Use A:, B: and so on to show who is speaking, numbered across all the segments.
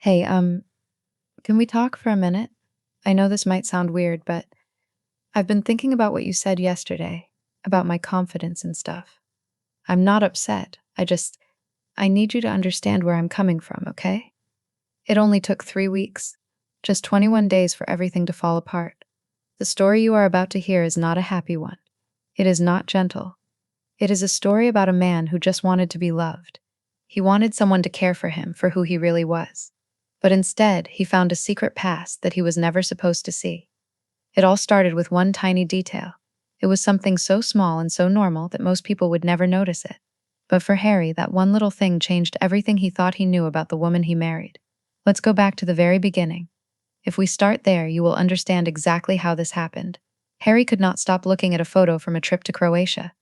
A: Hey, can we talk for a minute? I know this might sound weird, but I've been thinking about what you said yesterday about my confidence and stuff. I'm not upset. I need you to understand where I'm coming from, okay? It only took 3 weeks, just 21 days for everything to fall apart. The story you are about to hear is not a happy one. It is not gentle. It is a story about a man who just wanted to be loved. He wanted someone to care for him for who he really was. But instead, he found a secret past that he was never supposed to see. It all started with one tiny detail. It was something so small and so normal that most people would never notice it. But for Harry, that one little thing changed everything he thought he knew about the woman he married. Let's go back to the very beginning. If we start there, you will understand exactly how this happened. Harry could not stop looking at a photo from a trip to Croatia.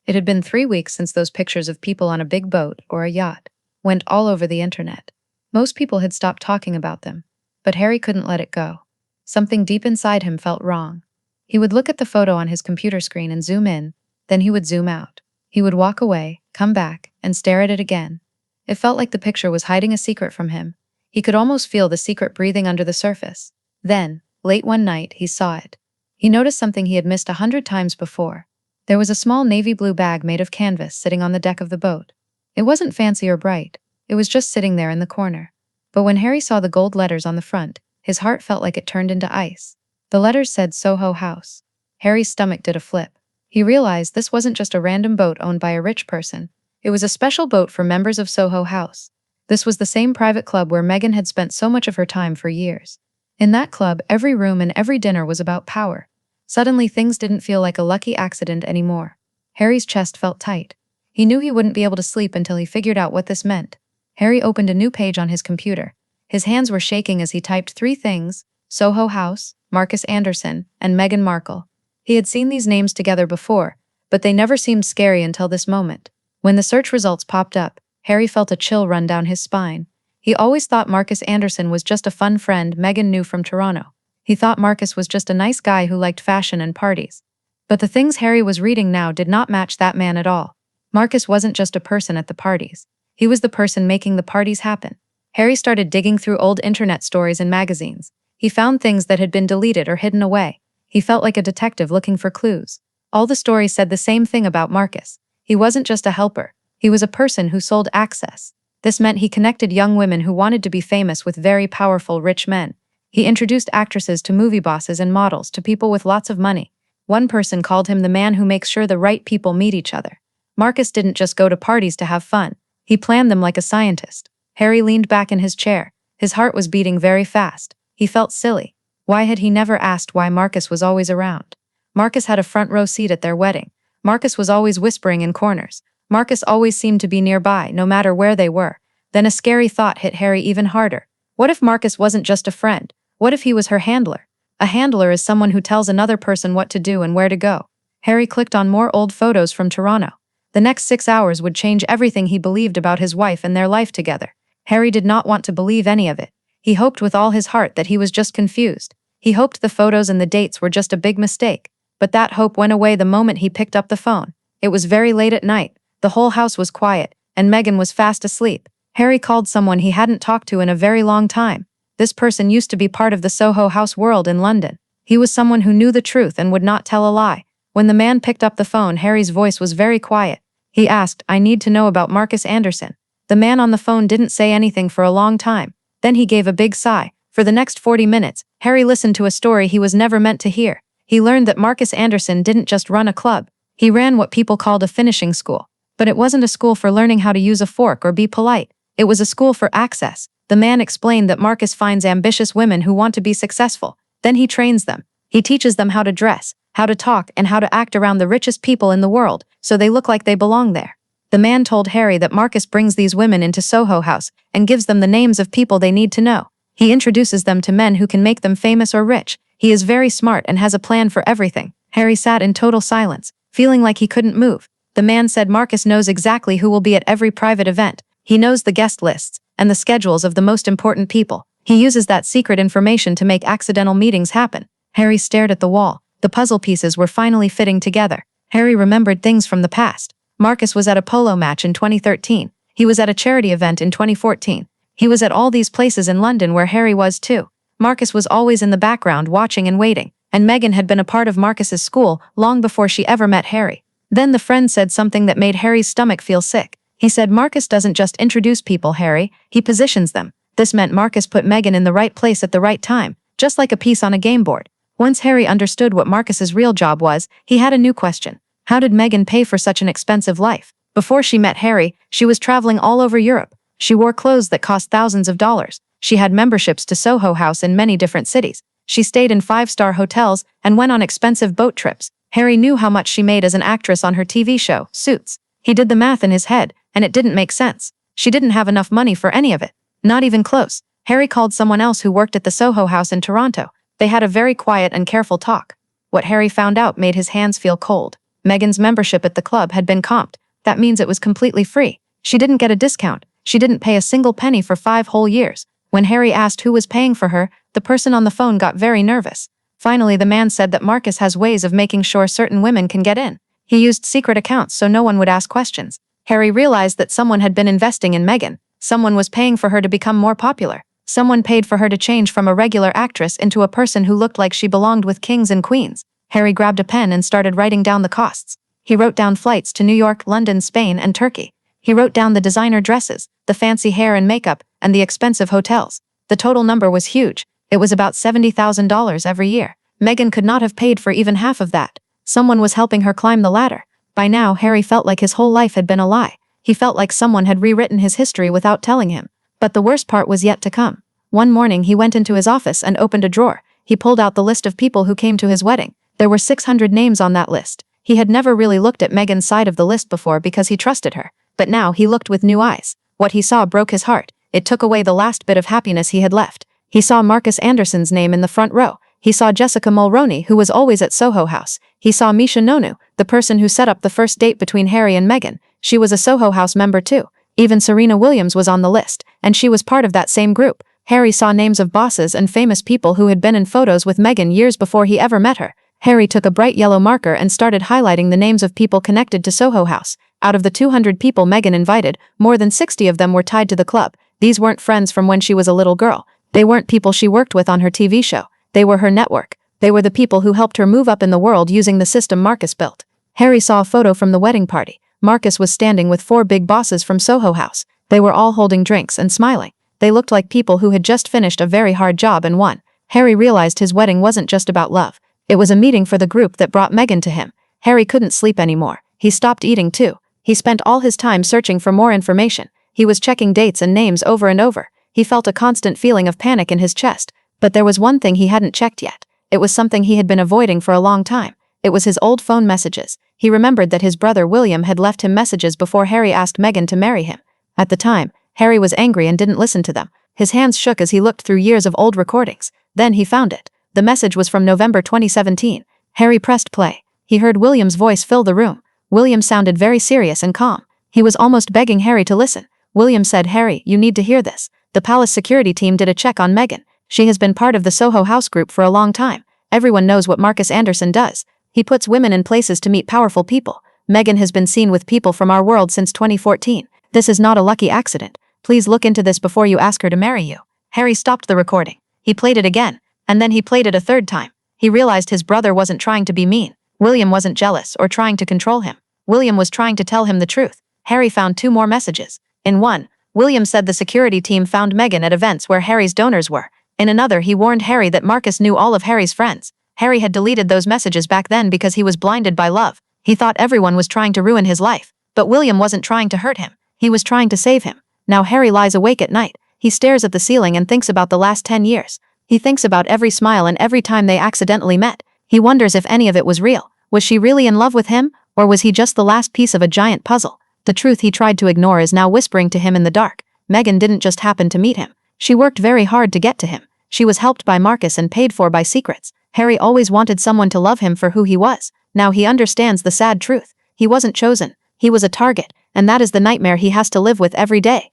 A: It had been 3 weeks since those pictures of people on a big boat or a yacht went all over the internet. Most people had stopped talking about them, but Harry couldn't let it go. Something deep inside him felt wrong. He would look at the photo on his computer screen and zoom in, then he would zoom out. He would walk away, come back, and stare at it again. It felt like the picture was hiding a secret from him. He could almost feel the secret breathing under the surface. Then, late one night, he saw it. He noticed something he had missed 100 times before. There was a small navy blue bag made of canvas sitting on the deck of the boat. It wasn't fancy or bright. It was just sitting there in the corner. But when Harry saw the gold letters on the front, his heart felt like it turned into ice. The letters said Soho House. Harry's stomach did a flip. He realized this wasn't just a random boat owned by a rich person. It was a special boat for members of Soho House. This was the same private club where Meghan had spent so much of her time for years. In that club, every room and every dinner was about power. Suddenly, things didn't feel like a lucky accident anymore. Harry's chest felt tight. He knew he wouldn't be able to sleep until he figured out what this meant. Harry opened a new page on his computer. His hands were shaking as he typed 3 things: Soho House, Marcus Anderson, and Meghan Markle. He had seen these names together before, but they never seemed scary until this moment. When the search results popped up, Harry felt a chill run down his spine. He always thought Marcus Anderson was just a fun friend Meghan knew from Toronto. He thought Marcus was just a nice guy who liked fashion and parties. But the things Harry was reading now did not match that man at all. Marcus wasn't just a person at the parties. He was the person making the parties happen. Harry started digging through old internet stories and magazines. He found things that had been deleted or hidden away. He felt like a detective looking for clues. All the stories said the same thing about Marcus. He wasn't just a helper. He was a person who sold access. This meant he connected young women who wanted to be famous with very powerful rich men. He introduced actresses to movie bosses and models to people with lots of money. One person called him the man who makes sure the right people meet each other. Marcus didn't just go to parties to have fun. He planned them like a scientist. Harry leaned back in his chair. His heart was beating very fast. He felt silly. Why had he never asked why Marcus was always around? Marcus had a front row seat at their wedding. Marcus was always whispering in corners. Marcus always seemed to be nearby, no matter where they were. Then a scary thought hit Harry even harder. What if Marcus wasn't just a friend? What if he was her handler? A handler is someone who tells another person what to do and where to go. Harry clicked on more old photos from Toronto. The next 6 hours would change everything he believed about his wife and their life together. Harry did not want to believe any of it. He hoped with all his heart that he was just confused. He hoped the photos and the dates were just a big mistake. But that hope went away the moment he picked up the phone. It was very late at night. The whole house was quiet, and Meghan was fast asleep. Harry called someone he hadn't talked to in a very long time. This person used to be part of the Soho House world in London. He was someone who knew the truth and would not tell a lie. When the man picked up the phone, Harry's voice was very quiet. He asked, "I need to know about Marcus Anderson." The man on the phone didn't say anything for a long time. Then he gave a big sigh. For the next 40 minutes, Harry listened to a story he was never meant to hear. He learned that Marcus Anderson didn't just run a club. He ran what people called a finishing school. But it wasn't a school for learning how to use a fork or be polite. It was a school for access. The man explained that Marcus finds ambitious women who want to be successful. Then he trains them. He teaches them how to dress, how to talk, and how to act around the richest people in the world, so they look like they belong there. The man told Harry that Marcus brings these women into Soho House and gives them the names of people they need to know. He introduces them to men who can make them famous or rich. He is very smart and has a plan for everything. Harry sat in total silence, feeling like he couldn't move. The man said Marcus knows exactly who will be at every private event. He knows the guest lists and the schedules of the most important people. He uses that secret information to make accidental meetings happen. Harry stared at the wall. The puzzle pieces were finally fitting together. Harry remembered things from the past. Marcus was at a polo match in 2013. He was at a charity event in 2014. He was at all these places in London where Harry was too. Marcus was always in the background watching and waiting, and Meghan had been a part of Marcus's school long before she ever met Harry. Then the friend said something that made Harry's stomach feel sick. He said, "Marcus doesn't just introduce people, Harry, he positions them." This meant Marcus put Meghan in the right place at the right time, just like a piece on a game board. Once Harry understood what Marcus's real job was, he had a new question. How did Meghan pay for such an expensive life? Before she met Harry, she was traveling all over Europe. She wore clothes that cost thousands of dollars. She had memberships to Soho House in many different cities. She stayed in five-star hotels and went on expensive boat trips. Harry knew how much she made as an actress on her TV show, Suits. He did the math in his head, and it didn't make sense. She didn't have enough money for any of it. Not even close. Harry called someone else who worked at the Soho House in Toronto. They had a very quiet and careful talk. What Harry found out made his hands feel cold. Meghan's membership at the club had been comped. That means it was completely free. She didn't get a discount. She didn't pay a single penny for 5 whole years. When Harry asked who was paying for her, the person on the phone got very nervous. Finally, the man said that Marcus has ways of making sure certain women can get in. He used secret accounts so no one would ask questions. Harry realized that someone had been investing in Meghan. Someone was paying for her to become more popular. Someone paid for her to change from a regular actress into a person who looked like she belonged with kings and queens. Harry grabbed a pen and started writing down the costs. He wrote down flights to New York, London, Spain, and Turkey. He wrote down the designer dresses, the fancy hair and makeup, and the expensive hotels. The total number was huge. It was about $70,000 every year. Meghan could not have paid for even half of that. Someone was helping her climb the ladder. By now, Harry felt like his whole life had been a lie. He felt like someone had rewritten his history without telling him. But the worst part was yet to come. One morning, he went into his office and opened a drawer. He pulled out the list of people who came to his wedding. There were 600 names on that list. He had never really looked at Meghan's side of the list before because he trusted her. But now he looked with new eyes. What he saw broke his heart. It took away the last bit of happiness he had left. He saw Marcus Anderson's name in the front row. He saw Jessica Mulroney, who was always at Soho House. He saw Misha Nonu, the person who set up the first date between Harry and Meghan. She was a Soho House member too. Even Serena Williams was on the list, and she was part of that same group. Harry saw names of bosses and famous people who had been in photos with Meghan years before he ever met her. Harry took a bright yellow marker and started highlighting the names of people connected to Soho House. Out of the 200 people Meghan invited, more than 60 of them were tied to the club. These weren't friends from when she was a little girl. They weren't people she worked with on her TV show. They were her network. They were the people who helped her move up in the world using the system Marcus built. Harry saw a photo from the wedding party. Marcus was standing with 4 big bosses from Soho House. They were all holding drinks and smiling. They looked like people who had just finished a very hard job and won. Harry realized his wedding wasn't just about love. It was a meeting for the group that brought Meghan to him. Harry couldn't sleep anymore. He stopped eating too. He spent all his time searching for more information. He was checking dates and names over and over. He felt a constant feeling of panic in his chest. But there was one thing he hadn't checked yet. It was something he had been avoiding for a long time. It was his old phone messages. He remembered that his brother William had left him messages before Harry asked Meghan to marry him. At the time, Harry was angry and didn't listen to them. His hands shook as he looked through years of old recordings. Then he found it. The message was from November 2017. Harry pressed play. He heard William's voice fill the room. William sounded very serious and calm. He was almost begging Harry to listen. William said, "Harry, you need to hear this. The palace security team did a check on Meghan. She has been part of the Soho House group for a long time. Everyone knows what Marcus Anderson does. He puts women in places to meet powerful people. Meghan has been seen with people from our world since 2014. This is not a lucky accident. Please look into this before you ask her to marry you." Harry stopped the recording. He played it again, and then he played it a third time. He realized his brother wasn't trying to be mean. William wasn't jealous or trying to control him. William was trying to tell him the truth. Harry found 2 more messages. In one, William said the security team found Meghan at events where Harry's donors were. In another, he warned Harry that Marcus knew all of Harry's friends. Harry had deleted those messages back then because he was blinded by love. He thought everyone was trying to ruin his life. But William wasn't trying to hurt him. He was trying to save him. Now Harry lies awake at night. He stares at the ceiling and thinks about the last 10 years. He thinks about every smile and every time they accidentally met. He wonders if any of it was real. Was she really in love with him? Or was he just the last piece of a giant puzzle? The truth he tried to ignore is now whispering to him in the dark. Meghan didn't just happen to meet him. She worked very hard to get to him. She was helped by Marcus and paid for by secrets. Harry always wanted someone to love him for who he was. Now he understands the sad truth. He wasn't chosen. He was a target, and that is the nightmare he has to live with every day.